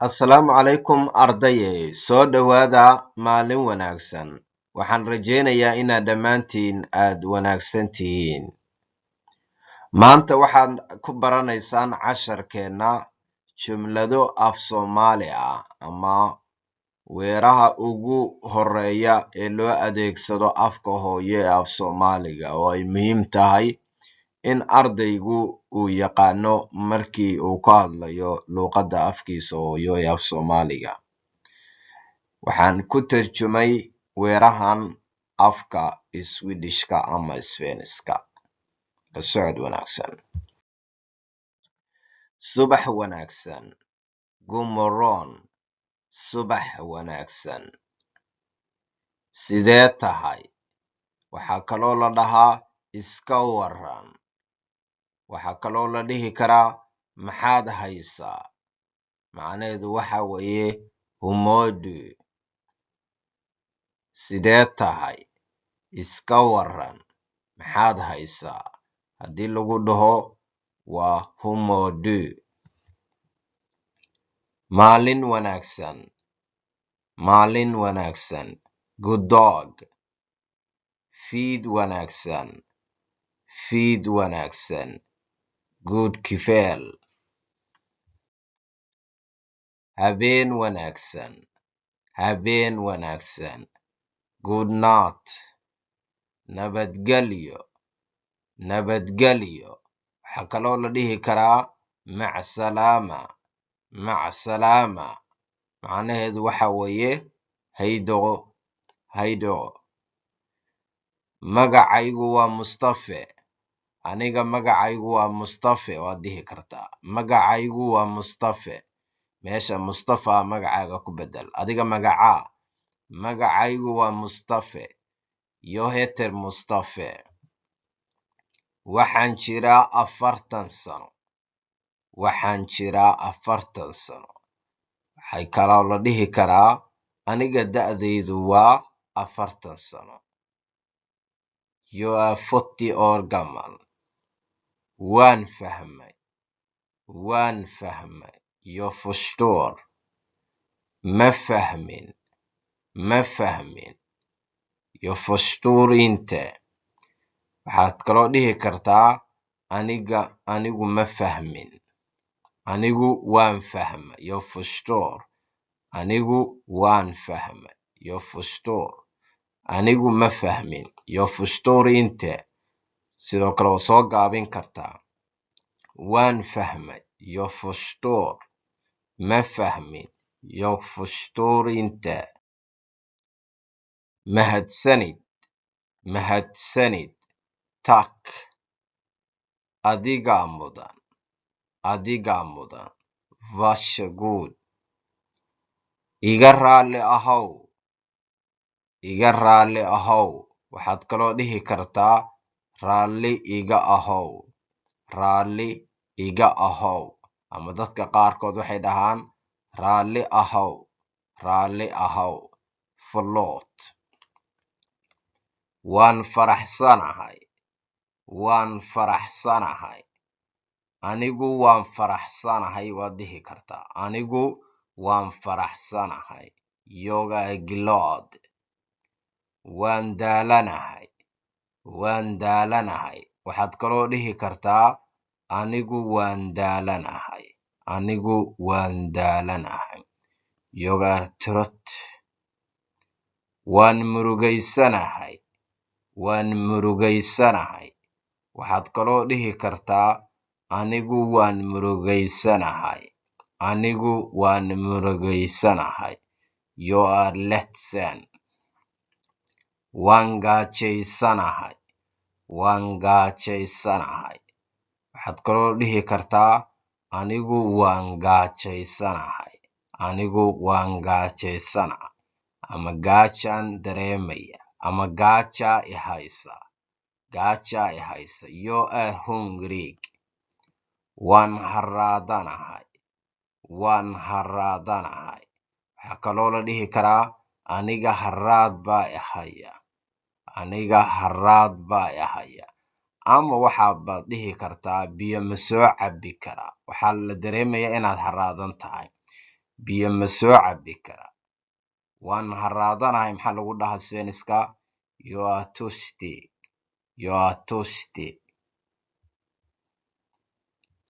Assalaamu calaykum ardaye soo dhowaada maalin wanaagsan waxaan rajaynayaa inaad dhammaantiin aad wanaagsan tihiin maanta waxaad ku baranaysaan casharkeenna jumlado af Soomaali ah ama weeraha ugu horeeya ee loo adeegsado afka hooyo ee af Soomaaliga oo ay muhiim tahay in ardaygu uu yaqaano markii uu ka hadlayo luqadda afkiisa hooyo ee af Soomaaliga. Waxaan ku tarjumay weerahan afka Swedish-ka ama Spanish-ka. La socod wanaagsan. Subax wanaagsan. God morgon. Subax wanaagsan. Sidee tahay? Waxaa kaloo la dhahaa iska waran. Waxaa kaloo la dhihi karaa maxaad haysaa? Macnaheedu waxa weeye humoodu. Sidee tahay? Iska waran. Maxaad haysaa? Haddii lagu dhaho waa humoodu. Maalin wanaagsan. Maalin wanaagsan. Good dog. Fiid wanaagsan. Fiid wanaagsan. Good kifel. Habeen wanaagsan. Habeen wanaagsan. Good night. Nabadgelyo. Nabadgelyo. Waxaa kaloo la dhihi karaa macsalaama. Macsalaama. Macnaheedu waxa weeye haydo. Haydo. Magacaygu waa Mustafe. Aniga magacaygu waa Mustafe waad dhihi kartaa. Magacaygu waa Mustafe. Meesha Mustafa magacaaga ku bedel. Adiga magacaa. Magacaygu waa Mustafe. Yo heter Mustafe. Waxaan jiraa 40 sano. Waxaan jiraa 40 sano. Waxay kaloo la dhihi karaa aniga da'daydu waa 40 sano. You are 40 år gammal. Waan fahmay. Waan fahmay. Jag förstår. Ma fahmin. Ma fahmin. Jag förstår inte. Waxaad kaloo dhihi kartaa anigu ma fahmin. Anigu waan fahmay. Jag förstår. Anigu waan fahmay. Jag förstår. Anigu ma fahmin. Jag förstår inte. Sidoo kale waa soo gaabin kartaa. Waan fahmay. Jag förstår. Ma fahmin. Jag förstår inte. Mahadsanid. Mahadsanid. Tack. Adigaa mudan. Adigaa mudan. Varsågod. Iga raali ahow. Iga raali ahow. Waxaad kaloo dhihi kartaa raali iga ahow. Raali iga ahow. Ama dadka qaarkood waxay dhahaan raali ahow. Raali ahow. Förlåt. Waan faraxsanahay. Waan faraxsanahay. Anigu waan faraxsanahay waad dhihi kartaa. Anigu waan faraxsanahay. Jag är glad. Waan daalanahay. Waan daalanahay. Waxaad kaloo dhihi kartaa anigu waan daalanahay. Anigu waan daalanahay. Jag är trött. Waan murugaysanahay. Waan murugaysanahay. Waxaad kaloo dhihi kartaa anigu waan murugaysanahay. Anigu waan murugaysanahay. Jag är ledsen. Waan gaajaysanahay. Waan gaajaysanahay. Waxaad kaloo dhihi kartaa anigu waan gaajaysanahay. Anigu waan gaajaysanahay. Ama gaajaan dareemaya. Ama gaajaa i haysa. Gaajaa i haysa. Jag är hungrig. Waan haraadanahay. Waan haraadanahay. Waxaa kaloo la dhihi karaa aniga haraad baa i haya. Aniga haraad baa i haya. Ama waxaad dhihi kartaa biyo ma soo cabbi karaa. Waxaa la dareemayaa inaad haraadan tahay. biyo ma soo cabbi karaa. waan haraadanahay maxaa lagu dhahaa Svenska? Jag är törstig.